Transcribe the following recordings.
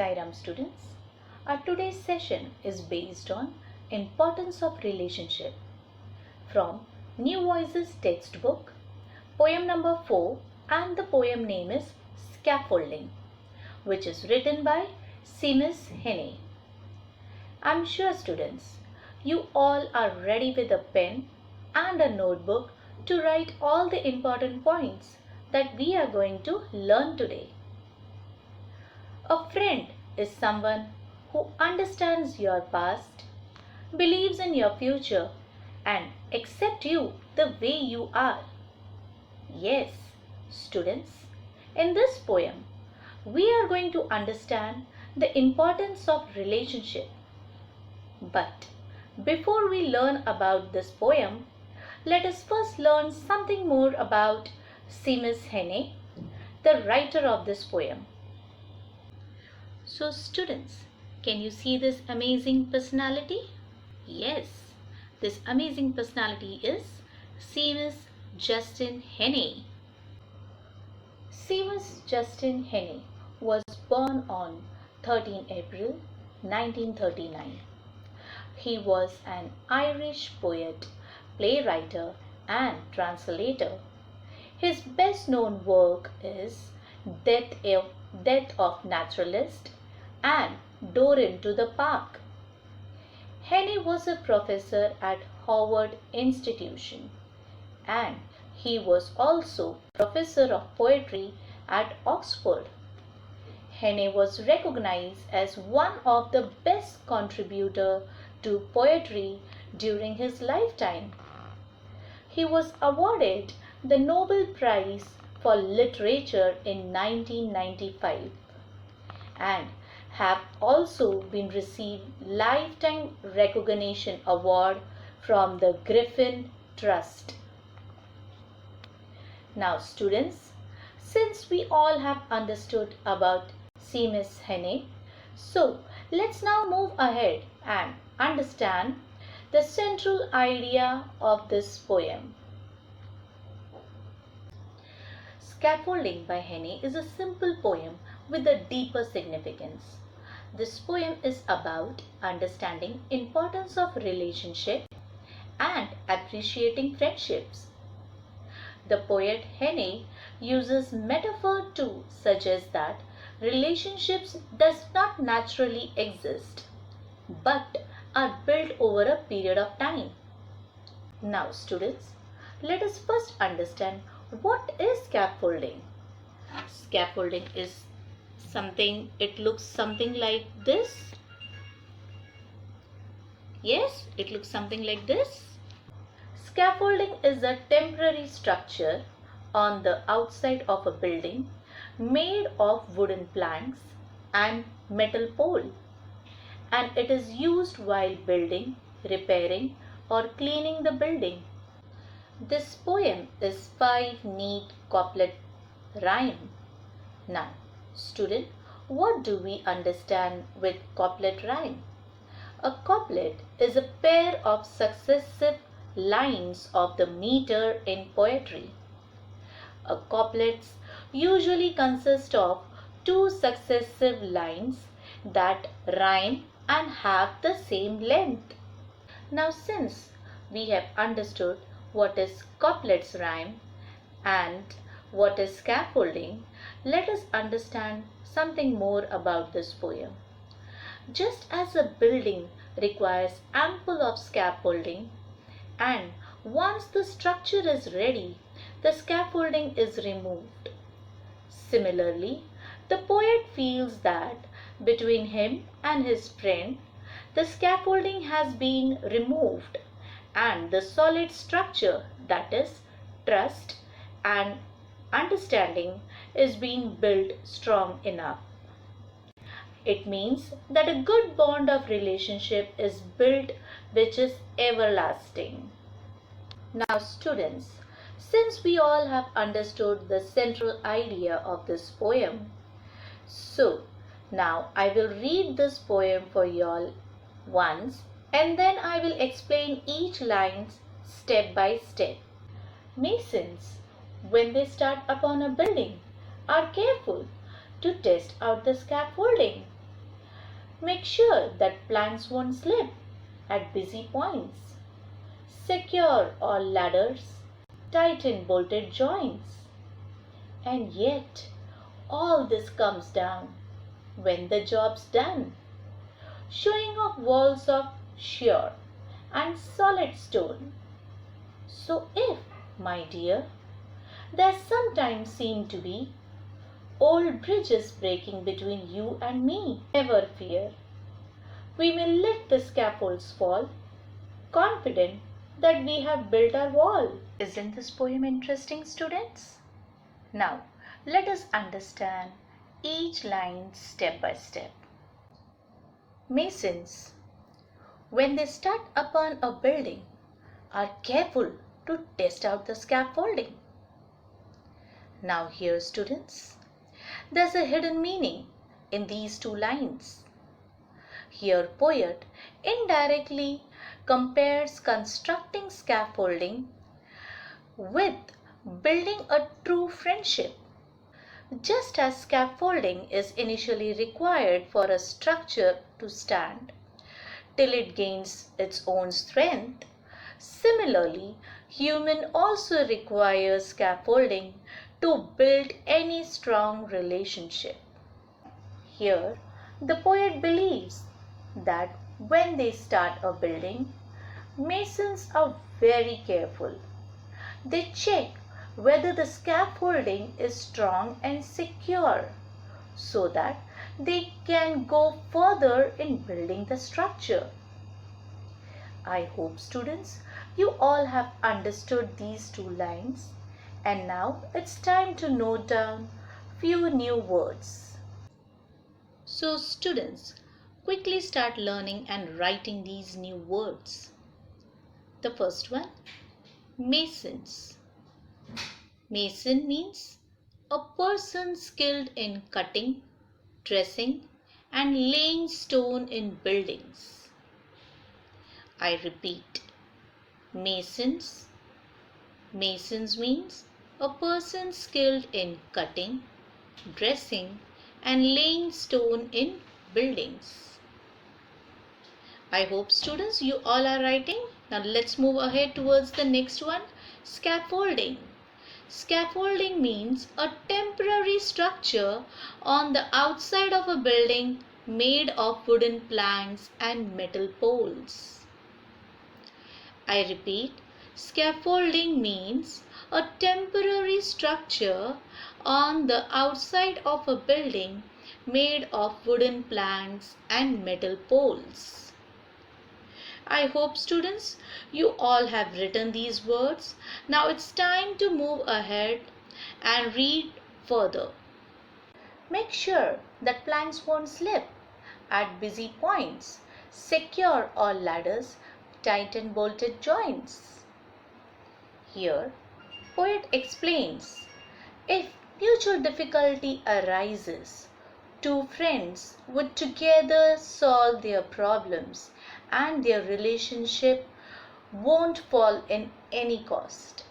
Sai Ram students. Our today's session is based on importance of relationship from New Voices textbook, poem number 4, and the poem name is Scaffolding, which is written by Seamus Heaney. I'm sure students, you all are ready with a pen and a notebook to write all the important points that we are going to learn today. A friend is someone who understands your past, believes in your future, and accepts you the way you are. Yes, students, in this poem, we are going to understand the importance of relationship. But before we learn about this poem, let us first learn something more about Seamus Heaney, the writer of this poem. So students, can you see this amazing personality? Yes, this amazing personality is Seamus Justin Heaney. Seamus Justin Heaney was born on 13 April 1939. He was an Irish poet, playwright, and translator. His best known work is Death of Naturalist and Door into the Park. Heaney was a professor at Howard Institution and he was also professor of poetry at Oxford. Heaney was recognized as one of the best contributors to poetry during his lifetime. He was awarded the Nobel Prize for Literature in 1995 and have also been received Lifetime Recognition Award from the Griffin Trust. Now students, since we all have understood about Seamus Heaney, so let's now move ahead and understand the central idea of this poem. Scaffolding by Heaney is a simple poem with a deeper significance. This poem is about understanding importance of relationship and appreciating friendships. The poet Heaney uses metaphor to suggest that relationships does not naturally exist but are built over a period of time. Now students, let us first understand what is scaffolding. Scaffolding is something, it looks something like this. Yes, it looks something like this. Scaffolding is a temporary structure on the outside of a building made of wooden planks and metal pole, and it is used while building, repairing or cleaning the building. This poem is 5 neat couplet rhyme. Now, student, what do we understand with couplet rhyme? A couplet is a pair of successive lines of the meter in poetry. A couplets usually consist of 2 successive lines that rhyme and have the same length. Now since we have understood what is couplets rhyme and what is scaffolding, let us understand something more about this poem. Just as a building requires ample of scaffolding, and once the structure is ready, the scaffolding is removed. Similarly, the poet feels that between him and his friend, the scaffolding has been removed and the solid structure, that is trust and understanding, is being built strong enough. It means that a good bond of relationship is built which is everlasting. Now students, since we all have understood the central idea of this poem, so now I will read this poem for you all once and then I will explain each line step by step. Masons, when they start upon a building, are careful to test out the scaffolding Make sure that planks won't slip at busy points. Secure all ladders, tighten bolted joints. And yet, all this comes down when the job's done. Showing off walls of sheer and solid stone. So if, my dear, there sometimes seem to be old bridges breaking between you and me, never fear. We may let the scaffolds fall, confident that we have built our wall. Isn't this poem interesting, students? Now, let us understand each line step by step. Masons, when they start upon a building, are careful to test out the scaffolding. Now here, students, there's a hidden meaning in these two lines. Here, poet indirectly compares constructing scaffolding with building a true friendship. Just as scaffolding is initially required for a structure to stand till it gains its own strength, similarly, human also requires scaffolding to build any strong relationship. Here, the poet believes that when they start a building, masons are very careful. They check whether the scaffolding is strong and secure so that they can go further in building the structure. I hope, students, you all have understood these two lines, and now it's time to note down few new words. So, students, quickly start learning and writing these new words. The first one, masons. Mason means a person skilled in cutting, dressing, and laying stone in buildings. I repeat, masons. Masons means a person skilled in cutting, dressing, and laying stone in buildings. I hope, students, you all are writing. Now let's move ahead towards the next one, scaffolding. Scaffolding means a temporary structure on the outside of a building made of wooden planks and metal poles. I repeat, scaffolding means a temporary structure on the outside of a building made of wooden planks and metal poles. I hope, students, you all have written these words. Now it's time to move ahead and read further. Make sure that planks won't slip at busy points. Secure all ladders, tighten bolted joints. Here, poet explains, if mutual difficulty arises, two friends would together solve their problems and their relationship won't fall in any cost.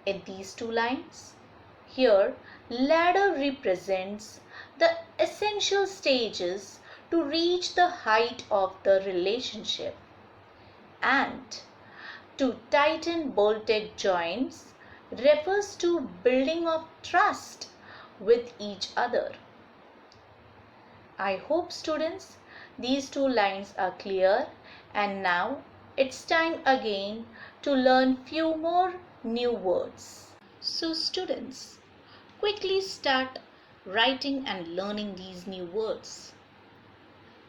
In these two lines, here ladder represents the essential stages to reach the height of the relationship, and to tighten bolted joints refers to building of trust with each other. I hope, students, these two lines are clear, and now it's time again to learn few more new words. So, students, quickly start writing and learning these new words.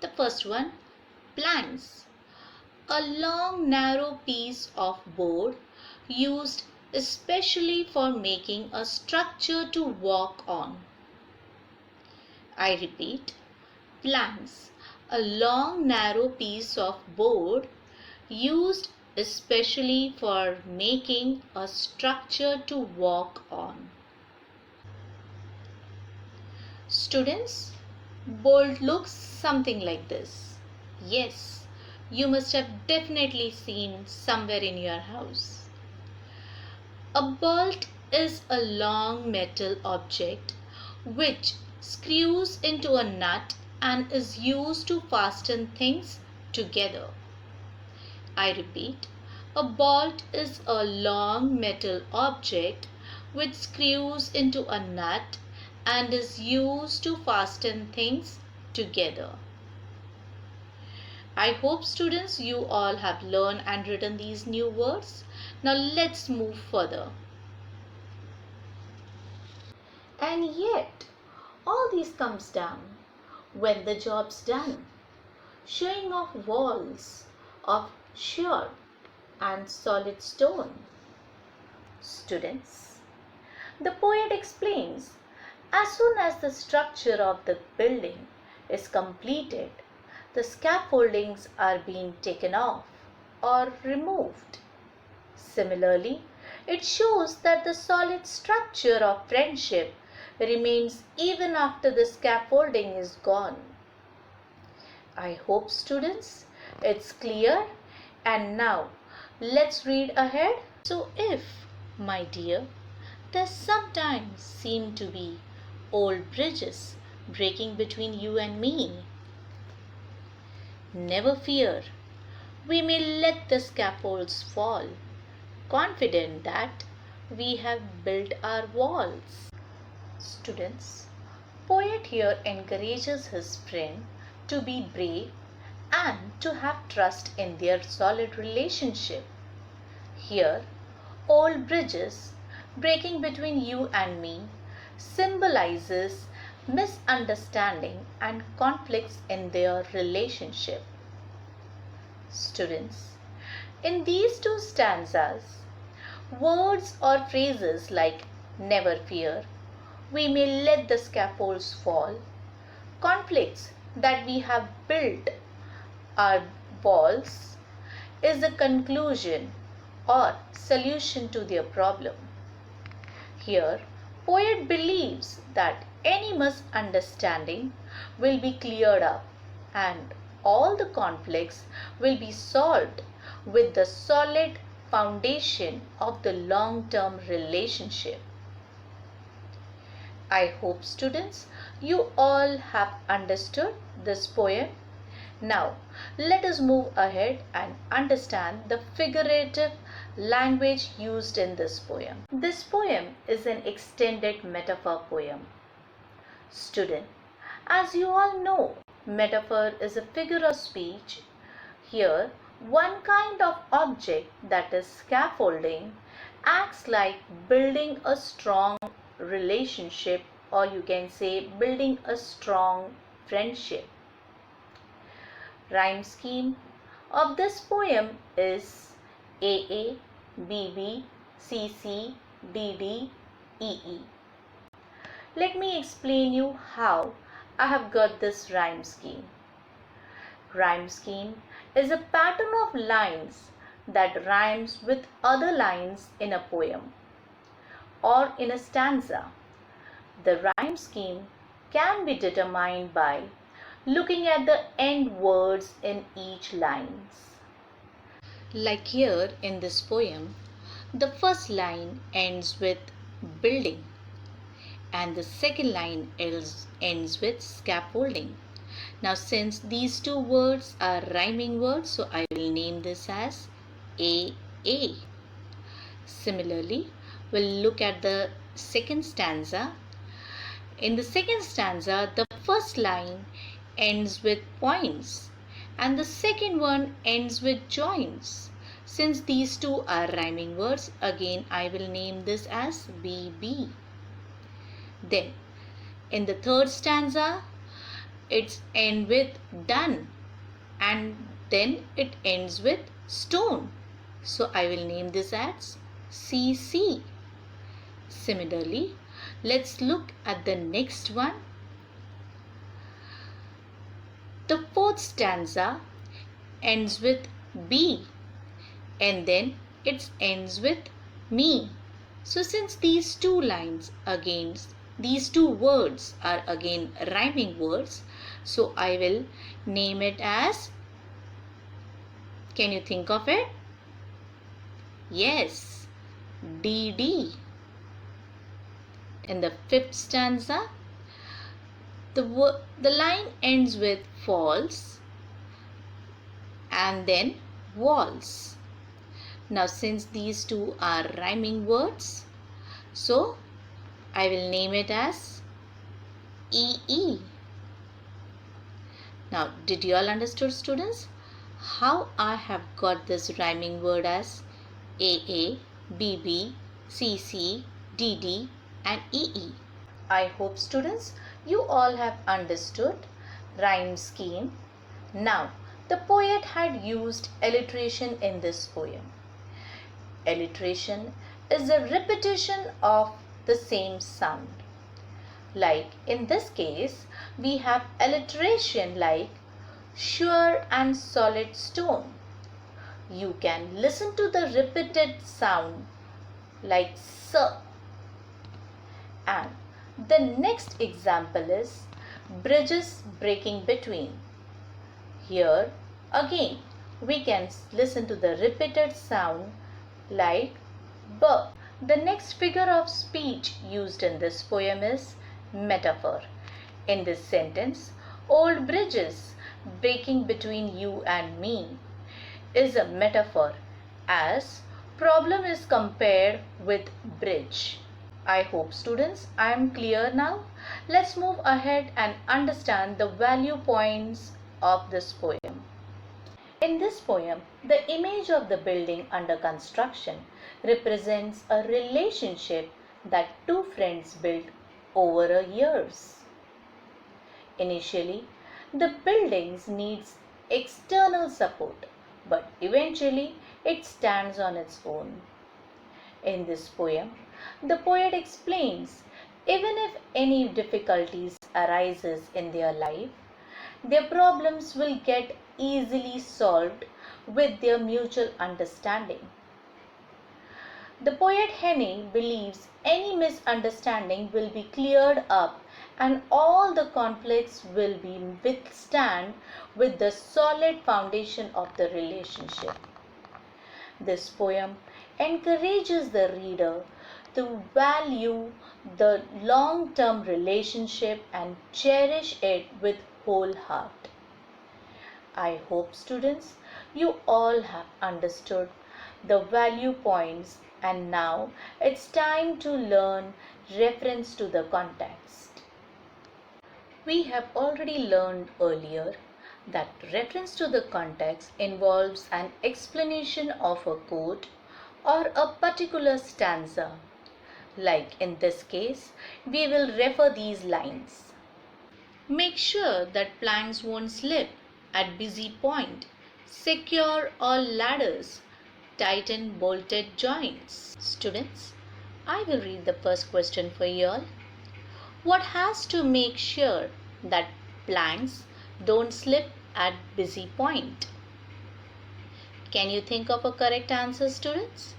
The first one, planks. A long narrow piece of board used especially for making a structure to walk on. I repeat, planks. A long narrow piece of board used especially for making a structure to walk on. Students, bolt looks something like this. Yes, you must have definitely seen somewhere in your house. A bolt is a long metal object which screws into a nut and is used to fasten things together. I repeat, a bolt is a long metal object which screws into a nut and is used to fasten things together. I hope students you all have learned and written these new words. Now let's move further. And yet, all these comes down when the job's done, showing off walls of sheer and solid stone. Students, the poet explains, as soon as the structure of the building is completed, the scaffoldings are being taken off or removed. Similarly, it shows that the solid structure of friendship remains even after the scaffolding is gone. I hope students it's clear, and now let's read ahead. So if, my dear, there sometimes seem to be old bridges breaking between you and me, never fear, we may let the scaffolds fall, confident that we have built our walls. Students, poet here encourages his friend to be brave and to have trust in their solid relationship. Here, old bridges breaking between you and me symbolizes misunderstanding and conflicts in their relationship. Students, in these two stanzas, words or phrases like never fear, we may let the scaffolds fall, conflicts that we have built our walls is a conclusion or solution to their problem. Here, poet believes that any misunderstanding will be cleared up and all the conflicts will be solved with the solid foundation of the long-term relationship. I hope students you all have understood this poem. Now let us move ahead and understand the figurative language used in this poem. This poem is an extended metaphor poem. Student, as you all know, metaphor is a figure of speech. Here, one kind of object, that is scaffolding, acts like building a strong relationship, or you can say building a strong friendship. Rhyme scheme of this poem is AA, BB, CC, DD, EE. Let me explain you how I have got this rhyme scheme. Rhyme scheme is a pattern of lines that rhymes with other lines in a poem or in a stanza. The rhyme scheme can be determined by looking at the end words in each lines. Like here in this poem, the first line ends with building and the second line ends with scaffolding. Now since these two words are rhyming words, so I will name this as AA. Similarly, we'll look at the second stanza. In the second stanza, the first line ends with points and the second one ends with joints. Since these two are rhyming words, again I will name this as BB. Then in the third stanza, it's end with done and then it ends with stone. So I will name this as CC. Similarly, let's look at the next one. The fourth stanza ends with B and then it ends with me. So since these two words are again rhyming words, so I will name it as, can you think of it? Yes, DD. In the fifth stanza, The line ends with falls and then walls. Now since these two are rhyming words, so I will name it as EE. Now did you all understood, students, how I have got this rhyming word as AA, BB, CC, DD and EE? I hope, students, you all have understood rhyme scheme. Now the poet had used alliteration in this poem. Alliteration is a repetition of the same sound. Like in this case, we have alliteration like sure and solid stone. You can listen to the repeated sound like s. And the next example is bridges breaking between. Here again we can listen to the repeated sound like b. The next figure of speech used in this poem is metaphor. In this sentence, old bridges breaking between you and me is a metaphor as problem is compared with bridge. I hope, students, I am clear now. Let's move ahead and understand the value points of this poem. In this poem, the image of the building under construction represents a relationship that two friends built over years. Initially, the building needs external support, but eventually it stands on its own. In this poem, the poet explains even if any difficulties arises in their life, their problems will get easily solved with their mutual understanding. The poet Heine believes any misunderstanding will be cleared up and all the conflicts will be withstand with the solid foundation of the relationship. This poem encourages the reader to value the long-term relationship and cherish it with whole heart. I hope, students, you all have understood the value points, and now it's time to learn reference to the context. We have already learned earlier that reference to the context involves an explanation of a quote or a particular stanza. Like in this case, we will refer these lines. Make sure that planks won't slip at busy point. Secure all ladders. Tighten bolted joints. Students, I will read the first question for you all. What has to make sure that planks don't slip at busy point? Can you think of a correct answer, students?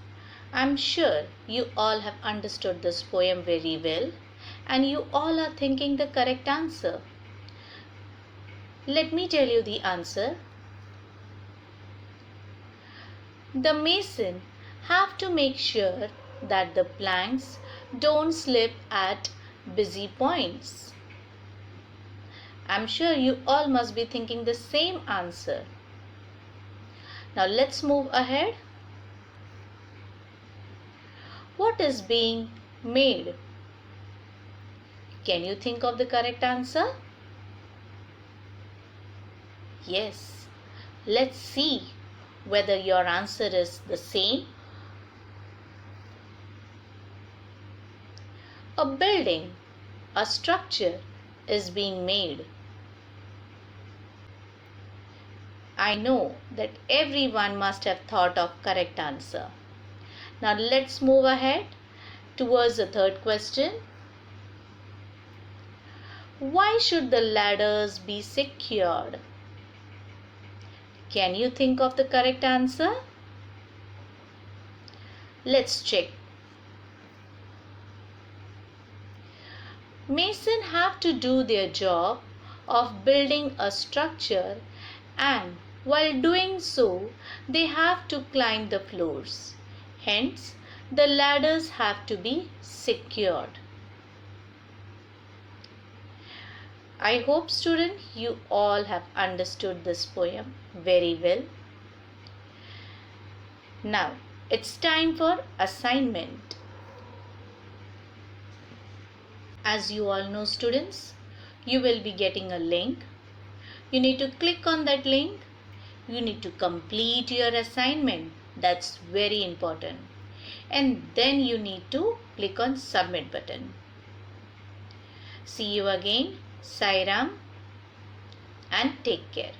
I'm sure you all have understood this poem very well and you all are thinking the correct answer. Let me tell you the answer. The mason have to make sure that the planks don't slip at busy points. I'm sure you all must be thinking the same answer. Now let's move ahead. What is being made? Can you think of the correct answer? Yes. Let's see whether your answer is the same. A building, a structure is being made. I know that everyone must have thought of correct answer. Now let's move ahead towards the third question. Why should the ladders be secured? Can you think of the correct answer? Let's check. Masons have to do their job of building a structure, and while doing so, they have to climb the floors. Hence, the ladders have to be secured. I hope students you all have understood this poem very well. Now it's time for assignment. As you all know students, you will be getting a link. You need to click on that link. You need to complete your assignment. That's very important. And then you need to click on submit button. See you again. Sai Ram and take care.